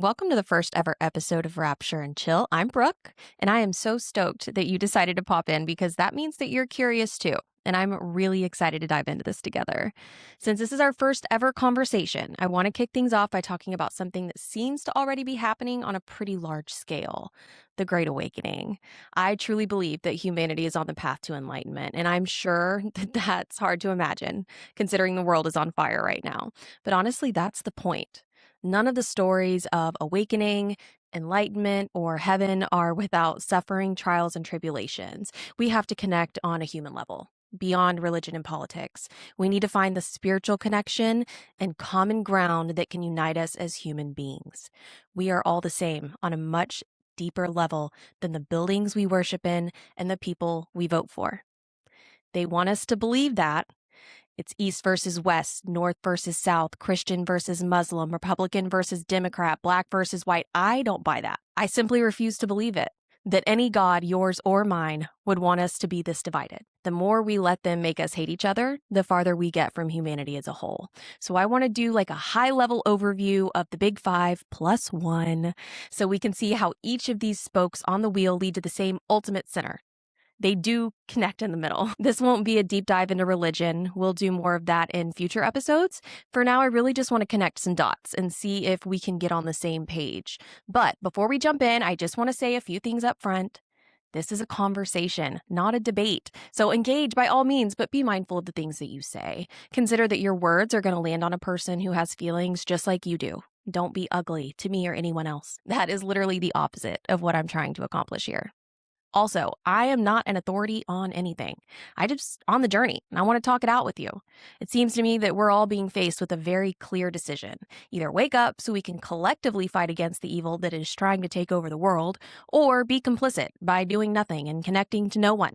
Welcome to the first ever episode of Rapture and Chill. I'm Brooke, and I am so stoked that you decided to pop in because that means that you're curious too. And I'm really excited to dive into this together. Since this is our first ever conversation, I want to kick things off by talking about something that seems to already be happening on a pretty large scale: the Great Awakening. I truly believe that humanity is on the path to enlightenment, and I'm sure that that's hard to imagine considering the world is on fire right now. But honestly, that's the point. None of the stories of awakening, enlightenment, or heaven are without suffering, trials, and tribulations. We have to connect on a human level, beyond religion and politics. We need to find the spiritual connection and common ground that can unite us as human beings. We are all the same on a much deeper level than the buildings we worship in and the people we vote for. They want us to believe that. It's East versus West, North versus South, Christian versus Muslim, Republican versus Democrat, Black versus white. I don't buy that. I simply refuse to believe it, that any God, yours or mine, would want us to be this divided. The more we let them make us hate each other, the farther we get from humanity as a whole. So I want to do like a high-level overview of the big five plus one so we can see how each of these spokes on the wheel lead to the same ultimate center. They do connect in the middle. This won't be a deep dive into religion. We'll do more of that in future episodes. For now, I really just want to connect some dots and see if we can get on the same page. But before we jump in, I just want to say a few things up front. This is a conversation, not a debate. So engage by all means, but be mindful of the things that you say. Consider that your words are going to land on a person who has feelings just like you do. Don't be ugly to me or anyone else. That is literally the opposite of what I'm trying to accomplish here. Also, I am not an authority on anything. I just on the journey, and I want to talk it out with you. It seems to me that we're all being faced with a very clear decision. Either wake up so we can collectively fight against the evil that is trying to take over the world, or be complicit by doing nothing and connecting to no one.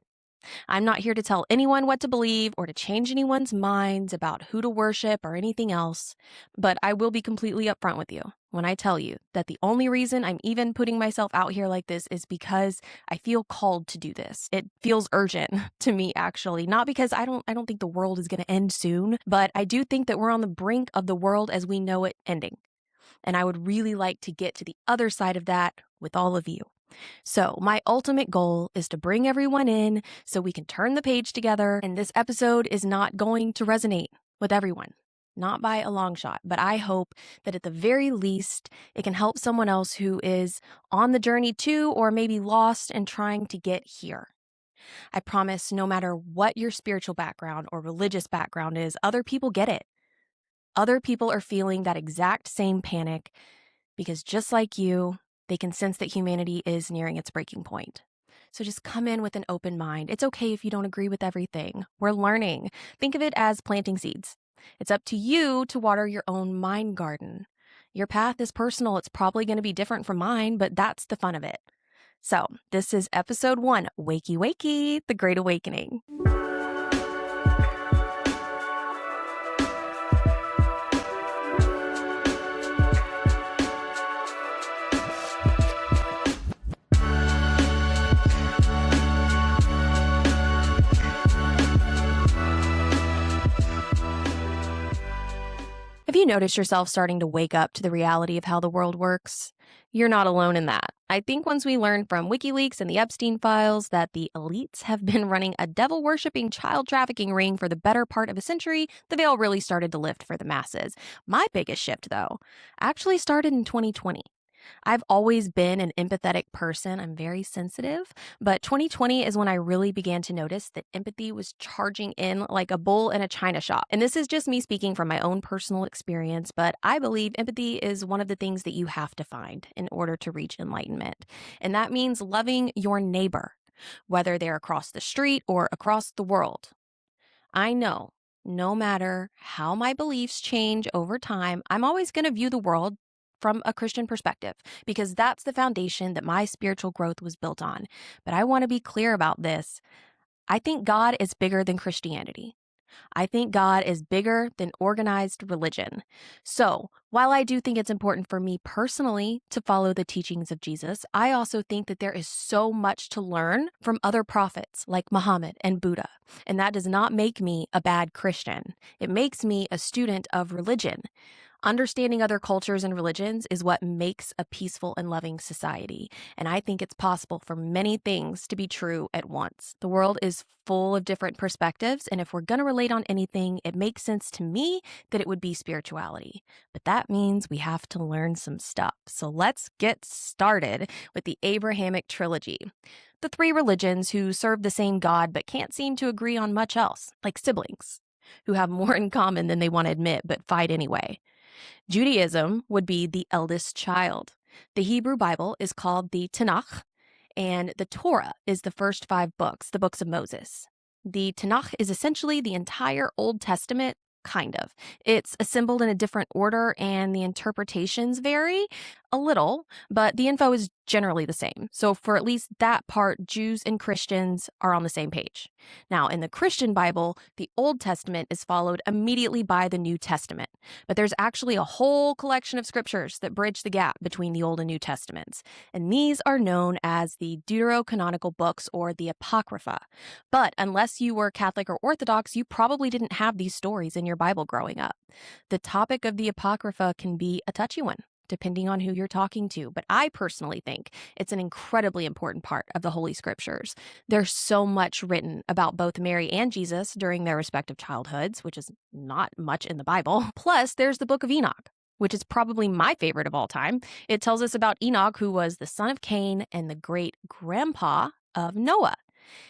I'm not here to tell anyone what to believe or to change anyone's minds about who to worship or anything else, but I will be completely upfront with you when I tell you that the only reason I'm even putting myself out here like this is because I feel called to do this. It feels urgent to me, actually, not because I don't think the world is going to end soon, but I do think that we're on the brink of the world as we know it ending. And I would really like to get to the other side of that with all of you. So my ultimate goal is to bring everyone in so we can turn the page together. And this episode is not going to resonate with everyone, not by a long shot, but I hope that at the very least, it can help someone else who is on the journey too, or maybe lost and trying to get here. I promise no matter what your spiritual background or religious background is, other people get it. Other people are feeling that exact same panic because just like you, they can sense that humanity is nearing its breaking point. So just come in with an open mind. It's okay if you don't agree with everything. We're learning. Think of it as planting seeds. It's up to you to water your own mind garden. Your path is personal. It's probably going to be different from mine, but that's the fun of it. So this is episode 1, Wakey Wakey, The Great Awakening. Have you noticed yourself starting to wake up to the reality of how the world works? You're not alone in that. I think once we learned from WikiLeaks and the Epstein files that the elites have been running a devil-worshipping child trafficking ring for the better part of a century, the veil really started to lift for the masses. My biggest shift, though, actually started in 2020. I've always been an empathetic person. I'm very sensitive, but 2020 is when I really began to notice that empathy was charging in like a bull in a china shop. And this is just me speaking from my own personal experience, but I believe empathy is one of the things that you have to find in order to reach enlightenment. And that means loving your neighbor, whether they're across the street or across the world. I know no matter how my beliefs change over time, I'm always going to view the world from a Christian perspective, because that's the foundation that my spiritual growth was built on. But I want to be clear about this. I think God is bigger than Christianity. I think God is bigger than organized religion. So while I do think it's important for me personally to follow the teachings of Jesus, I also think that there is so much to learn from other prophets like Muhammad and Buddha. And that does not make me a bad Christian. It makes me a student of religion. Understanding other cultures and religions is what makes a peaceful and loving society. And I think it's possible for many things to be true at once. The world is full of different perspectives. And if we're going to relate on anything, it makes sense to me that it would be spirituality. But that means we have to learn some stuff. So let's get started with the Abrahamic trilogy. The three religions who serve the same God but can't seem to agree on much else, like siblings, who have more in common than they want to admit but fight anyway. Judaism would be the eldest child. The Hebrew Bible is called the Tanakh, and the Torah is the first 5 books, the books of Moses. The Tanakh is essentially the entire Old Testament, kind of. It's assembled in a different order, and the interpretations vary a little, but the info is generally the same. So for at least that part, Jews and Christians are on the same page. Now, in the Christian Bible, the Old Testament is followed immediately by the New Testament, but there's actually a whole collection of scriptures that bridge the gap between the Old and New Testaments, and these are known as the deuterocanonical books or the Apocrypha. But unless you were Catholic or Orthodox, you probably didn't have these stories in your Bible growing up. The topic of the Apocrypha can be a touchy one, depending on who you're talking to. But I personally think it's an incredibly important part of the Holy Scriptures. There's so much written about both Mary and Jesus during their respective childhoods, which is not much in the Bible. Plus, there's the book of Enoch, which is probably my favorite of all time. It tells us about Enoch, who was the son of Cain and the great grandpa of Noah.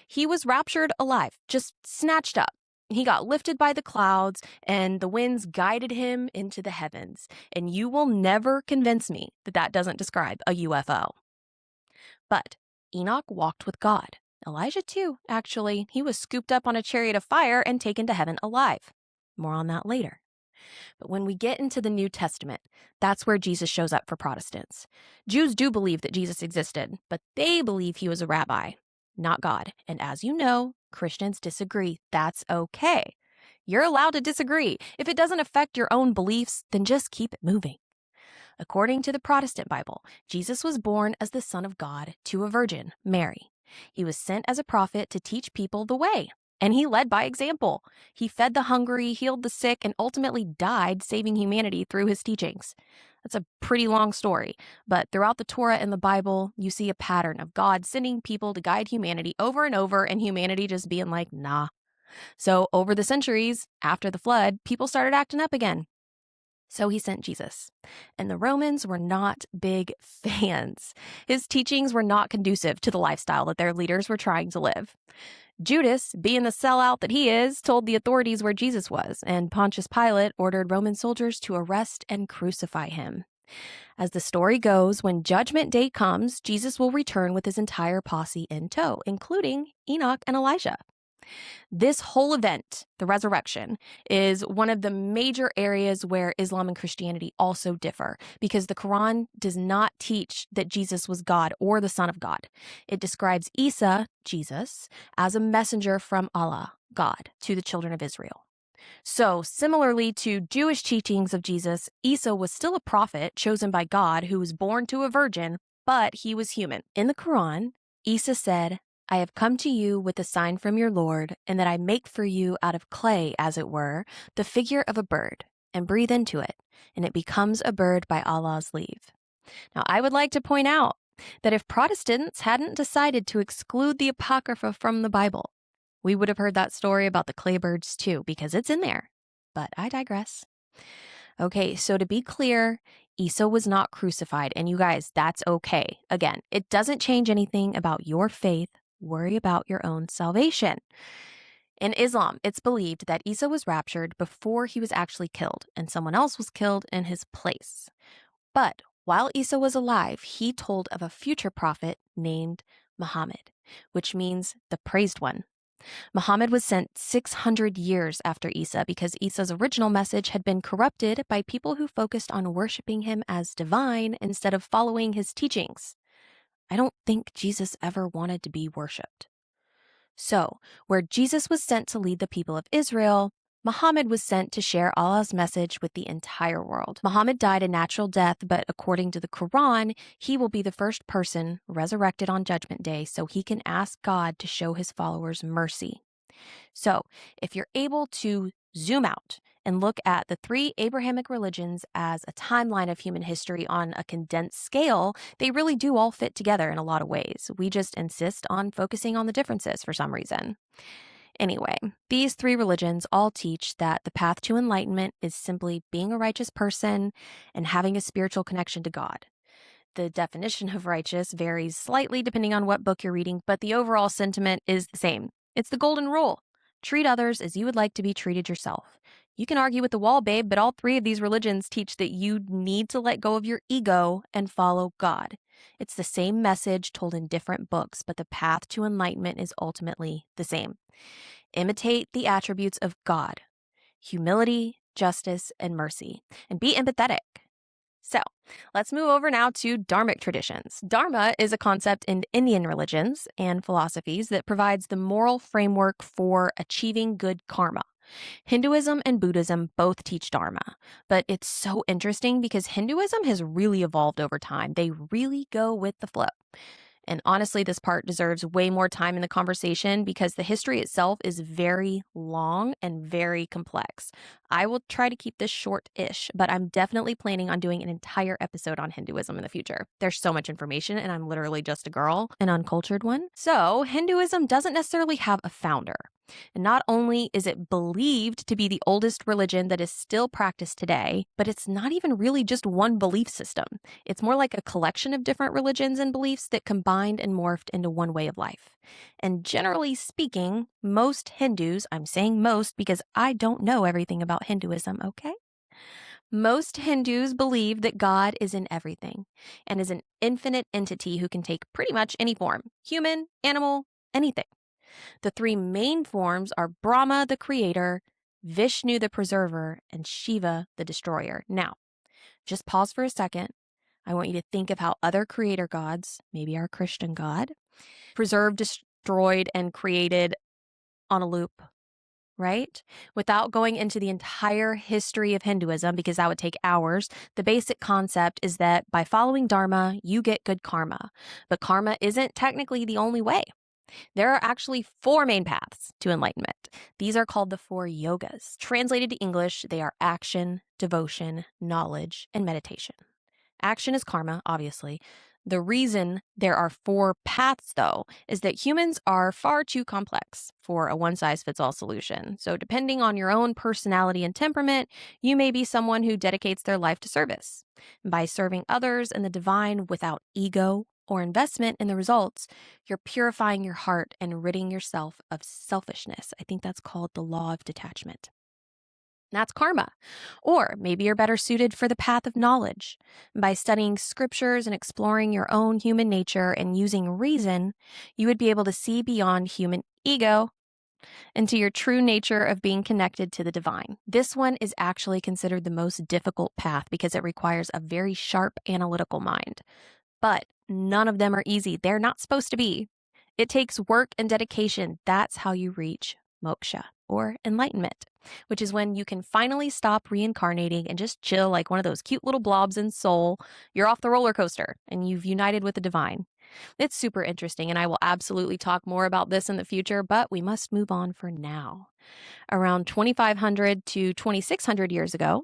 He was raptured alive, just snatched up. He got lifted by the clouds, and the winds guided him into the heavens. And you will never convince me that that doesn't describe a UFO. But Enoch walked with God. Elijah too, actually. He was scooped up on a chariot of fire and taken to heaven alive. More on that later. But when we get into the New Testament, that's where Jesus shows up for Protestants. Jews do believe that Jesus existed, but they believe he was a rabbi, not God. And as you know, Christians disagree. That's okay. You're allowed to disagree. If it doesn't affect your own beliefs, then just keep it moving. According to the Protestant Bible, Jesus was born as the Son of God to a virgin, Mary. He was sent as a prophet to teach people the way, and he led by example. He fed the hungry, healed the sick, and ultimately died saving humanity through his teachings. That's a pretty long story, but throughout the Torah and the Bible, you see a pattern of God sending people to guide humanity over and over, and humanity just being like, nah. So over the centuries, after the flood, people started acting up again. So he sent Jesus. And the Romans were not big fans. His teachings were not conducive to the lifestyle that their leaders were trying to live. Judas, being the sellout that he is, told the authorities where Jesus was, and Pontius Pilate ordered Roman soldiers to arrest and crucify him. As the story goes, when Judgment Day comes, Jesus will return with his entire posse in tow, including Enoch and Elijah. This whole event, the resurrection, is one of the major areas where Islam and Christianity also differ, because the Quran does not teach that Jesus was God or the Son of God. It describes Isa, Jesus, as a messenger from Allah, God, to the children of Israel. So, similarly to Jewish teachings of Jesus, Isa was still a prophet chosen by God who was born to a virgin, but he was human. In the Quran, Isa said, I have come to you with a sign from your Lord, and that I make for you out of clay, as it were, the figure of a bird, and breathe into it, and it becomes a bird by Allah's leave. Now, I would like to point out that if Protestants hadn't decided to exclude the Apocrypha from the Bible, we would have heard that story about the clay birds too, because it's in there. But I digress. Okay, so to be clear, Isa was not crucified, and you guys, that's okay. Again, it doesn't change anything about your faith. Worry about your own salvation. In Islam, it's believed that Isa was raptured before he was actually killed, and someone else was killed in his place. But while Isa was alive, he told of a future prophet named Muhammad, which means the praised one. Muhammad was sent 600 years after Isa because Isa's original message had been corrupted by people who focused on worshiping him as divine instead of following his teachings. I don't think Jesus ever wanted to be worshipped. So, where Jesus was sent to lead the people of Israel, Muhammad was sent to share Allah's message with the entire world. Muhammad died a natural death, but according to the Quran, he will be the first person resurrected on Judgment Day so he can ask God to show his followers mercy. So, if you're able to zoom out and look at the three Abrahamic religions as a timeline of human history on a condensed scale, they really do all fit together in a lot of ways. We just insist on focusing on the differences for some reason. Anyway, these three religions all teach that the path to enlightenment is simply being a righteous person and having a spiritual connection to God. The definition of righteous varies slightly depending on what book you're reading, but the overall sentiment is the same. It's the golden rule. Treat others as you would like to be treated yourself. You can argue with the wall, babe, but all three of these religions teach that you need to let go of your ego and follow God. It's the same message told in different books, but the path to enlightenment is ultimately the same. Imitate the attributes of God: humility, justice, and mercy, and be empathetic. So, let's move over now to dharmic traditions. Dharma is a concept in Indian religions and philosophies that provides the moral framework for achieving good karma. Hinduism and Buddhism both teach Dharma, but it's so interesting because Hinduism has really evolved over time. They really go with the flow. And honestly, this part deserves way more time in the conversation because the history itself is very long and very complex. I will try to keep this short-ish, but I'm definitely planning on doing an entire episode on Hinduism in the future. There's so much information, and I'm literally just a girl, an uncultured one. So, Hinduism doesn't necessarily have a founder. And not only is it believed to be the oldest religion that is still practiced today, but it's not even really just one belief system. It's more like a collection of different religions and beliefs that combined and morphed into one way of life. And generally speaking, most Hindus, I'm saying most because I don't know everything about Hinduism, okay? Most Hindus believe that God is in everything and is an infinite entity who can take pretty much any form: human, animal, anything. The three main forms are Brahma, the creator, Vishnu, the preserver, and Shiva, the destroyer. Now, just pause for a second. I want you to think of how other creator gods, maybe our Christian God, preserved, destroyed, and created on a loop, right? Without going into the entire history of Hinduism, because that would take hours, the basic concept is that by following Dharma, you get good karma. But karma isn't technically the only way. There are actually four main paths to enlightenment. These are called the four yogas. Translated to English, they are action, devotion, knowledge, and meditation. Action is karma, obviously. The reason there are four paths, though, is that humans are far too complex for a one-size-fits-all solution. So depending on your own personality and temperament, you may be someone who dedicates their life to service. By serving others and the divine without ego or investment in the results, you're purifying your heart and ridding yourself of selfishness. I think that's called the law of detachment. That's karma. Or maybe you're better suited for the path of knowledge. By studying scriptures and exploring your own human nature and using reason, you would be able to see beyond human ego into your true nature of being connected to the divine. This one is actually considered the most difficult path because it requires a very sharp analytical mind. But none of them are easy. They're not supposed to be. It takes work and dedication. That's how you reach moksha, or enlightenment, which is when you can finally stop reincarnating and just chill like one of those cute little blobs in Soul. You're off the roller coaster and you've united with the divine. It's super interesting, and I will absolutely talk more about this in the future, but we must move on for now. Around 2,500 to 2,600 years ago,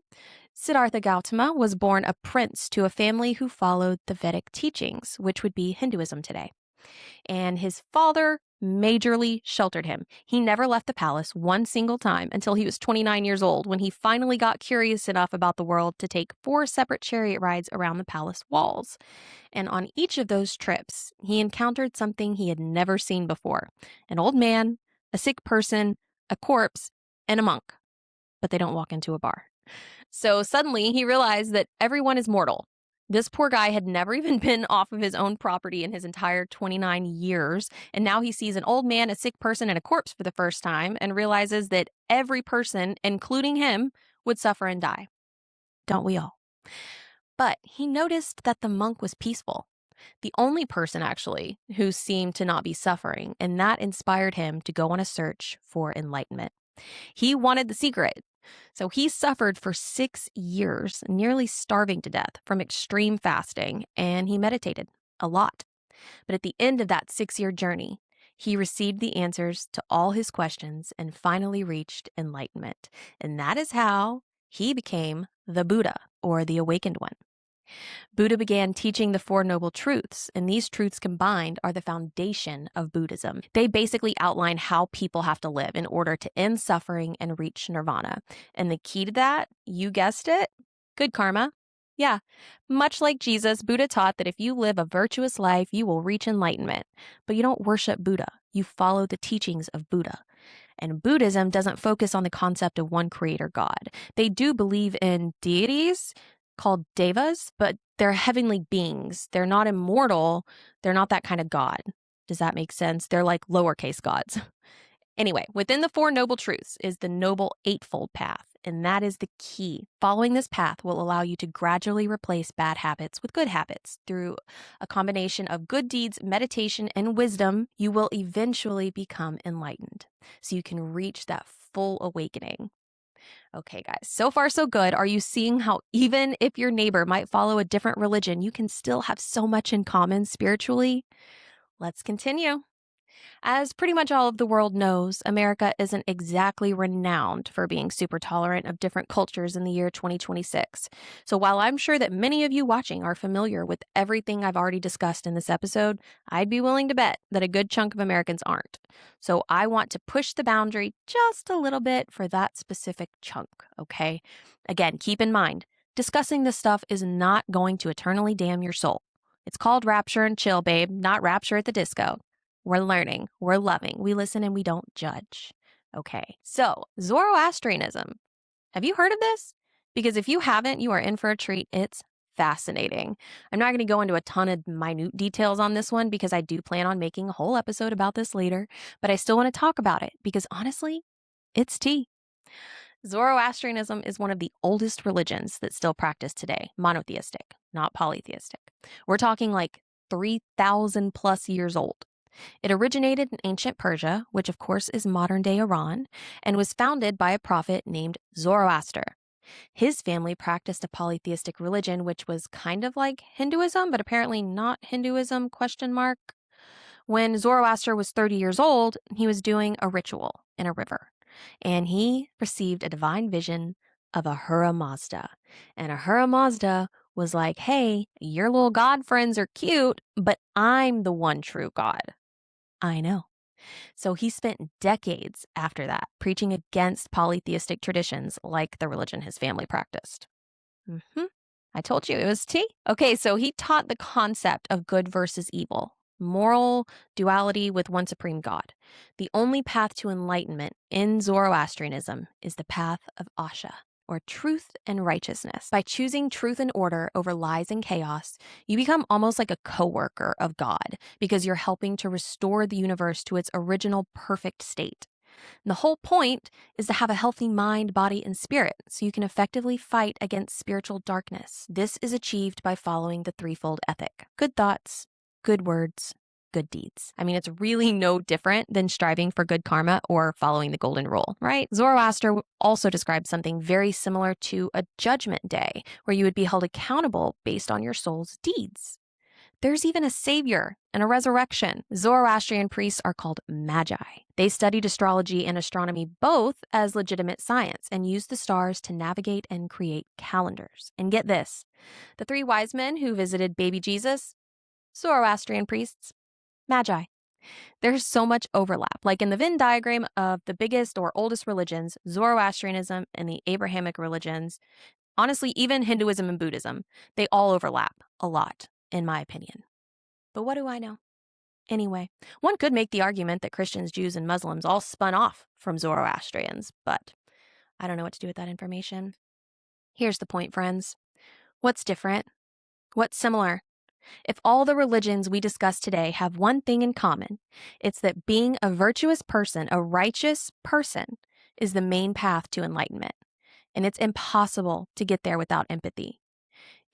Siddhartha Gautama was born a prince to a family who followed the Vedic teachings, which would be Hinduism today. And his father majorly sheltered him. He never left the palace one single time until he was 29 years old, when he finally got curious enough about the world to take 4 separate chariot rides around the palace walls. And on each of those trips, he encountered something he had never seen before: an old man, a sick person, a corpse, and a monk. But they don't walk into a bar. So suddenly he realized that everyone is mortal. This poor guy had never even been off of his own property in his entire 29 years, and now he sees an old man, a sick person, and a corpse for the first time and realizes that every person, including him, would suffer and die. Don't we all? But he noticed that the monk was peaceful. The only person, actually, who seemed to not be suffering, and that inspired him to go on a search for enlightenment. He wanted the secret. So he suffered for 6 years, nearly starving to death from extreme fasting, and he meditated a lot. But at the end of that 6-year journey, He received the answers to all his questions and finally reached enlightenment. And that is how he became the Buddha, or the awakened one. Buddha began teaching the Four Noble Truths, and these truths combined are the foundation of Buddhism. They basically outline how people have to live in order to end suffering and reach nirvana. And the key to that, you guessed it, good karma. Yeah, much like Jesus, Buddha taught that if you live a virtuous life, you will reach enlightenment. But you don't worship Buddha, you follow the teachings of Buddha. And Buddhism doesn't focus on the concept of one creator God. They do believe in deities called devas, but they're heavenly beings. They're not immortal. They're not that kind of God. Does that make sense? They're like lowercase gods. Anyway, within the Four Noble Truths is the Noble Eightfold Path, and that is the key. Following this path will allow you to gradually replace bad habits with good habits. Through a combination of good deeds, meditation, and wisdom, you will eventually become enlightened, so you can reach that full awakening. Okay, guys, so far so good. Are you seeing how even if your neighbor might follow a different religion, you can still have so much in common spiritually? Let's continue. As pretty much all of the world knows, America isn't exactly renowned for being super tolerant of different cultures in the year 2026. So while I'm sure that many of you watching are familiar with everything I've already discussed in this episode, I'd be willing to bet that a good chunk of Americans aren't. So I want to push the boundary just a little bit for that specific chunk, okay? Again, keep in mind, discussing this stuff is not going to eternally damn your soul. It's called Rapture and Chill, babe, not Rapture at the Disco. We're learning, we're loving, we listen and we don't judge. Okay, so Zoroastrianism. Have you heard of this? Because if you haven't, you are in for a treat. It's fascinating. I'm not going to go into a ton of minute details on this one because I do plan on making a whole episode about this later, but I still want to talk about it because honestly, it's tea. Zoroastrianism is one of the oldest religions that's still practiced today, monotheistic, not polytheistic. We're talking like 3,000 plus years old. It originated in ancient Persia, which of course is modern-day Iran, and was founded by a prophet named Zoroaster. His family practiced a polytheistic religion, which was kind of like Hinduism, but apparently not Hinduism, ? When Zoroaster was 30 years old, he was doing a ritual in a river, and he received a divine vision of Ahura Mazda. And Ahura Mazda was like, hey, your little god friends are cute, but I'm the one true God. I know. So he spent decades after that preaching against polytheistic traditions like the religion his family practiced. I told you it was tea. Okay, so he taught the concept of good versus evil, moral duality with one supreme God. The only path to enlightenment in Zoroastrianism is the path of Asha, or truth and righteousness. By choosing truth and order over lies and chaos, you become almost like a co-worker of God because you're helping to restore the universe to its original perfect state. And the whole point is to have a healthy mind, body, and spirit so you can effectively fight against spiritual darkness. This is achieved by following the threefold ethic: good thoughts, good words, good deeds. I mean, it's really no different than striving for good karma or following the golden rule, right? Zoroaster also describes something very similar to a judgment day, where you would be held accountable based on your soul's deeds. There's even a savior and a resurrection. Zoroastrian priests are called magi. They studied astrology and astronomy both as legitimate science and used the stars to navigate and create calendars. And get this, the three wise men who visited baby Jesus, Zoroastrian priests, magi. There's so much overlap. Like in the Venn diagram of the biggest or oldest religions, Zoroastrianism and the Abrahamic religions, honestly, even Hinduism and Buddhism, they all overlap a lot, in my opinion. But what do I know? Anyway, one could make the argument that Christians, Jews, and Muslims all spun off from Zoroastrians, but I don't know what to do with that information. Here's the point, friends. What's different? What's similar? If all the religions we discuss today have one thing in common, it's that being a virtuous person, a righteous person, is the main path to enlightenment. And it's impossible to get there without empathy.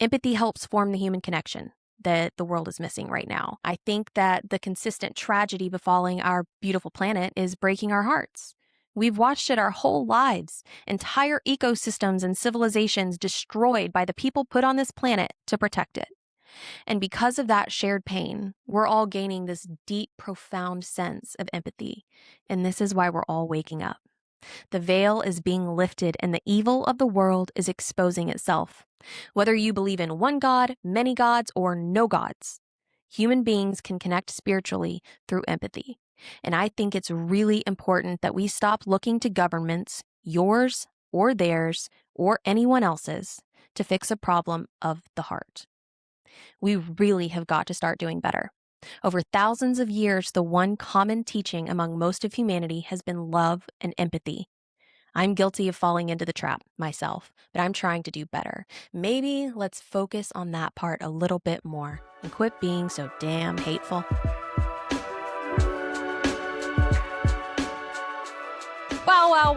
Empathy helps form the human connection that the world is missing right now. I think that the consistent tragedy befalling our beautiful planet is breaking our hearts. We've watched it our whole lives, entire ecosystems and civilizations destroyed by the people put on this planet to protect it. And because of that shared pain, we're all gaining this deep, profound sense of empathy. And this is why we're all waking up. The veil is being lifted and the evil of the world is exposing itself. Whether you believe in one God, many gods, or no gods, human beings can connect spiritually through empathy. And I think it's really important that we stop looking to governments, yours or theirs or anyone else's, to fix a problem of the heart. We really have got to start doing better. Over thousands of years, the one common teaching among most of humanity has been love and empathy. I'm guilty of falling into the trap myself, but I'm trying to do better. Maybe let's focus on that part a little bit more and quit being so damn hateful.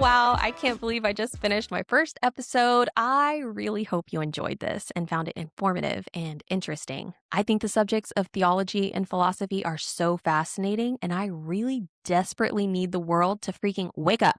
Wow. I can't believe I just finished my first episode. I really hope you enjoyed this and found it informative and interesting. I think the subjects of theology and philosophy are so fascinating, and I really desperately need the world to freaking wake up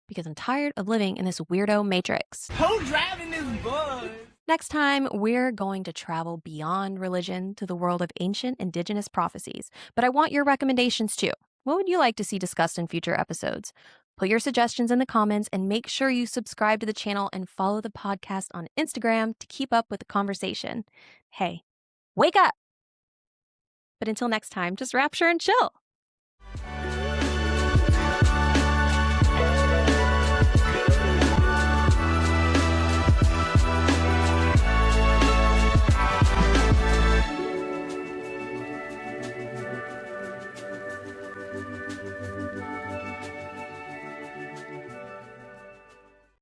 because I'm tired of living in this weirdo matrix. Who's driving this bus? Next time, we're going to travel beyond religion to the world of ancient indigenous prophecies. But I want your recommendations too. What would you like to see discussed in future episodes? Put your suggestions in the comments and make sure you subscribe to the channel and follow the podcast on Instagram to keep up with the conversation. Hey, wake up! But until next time, just rapture and chill.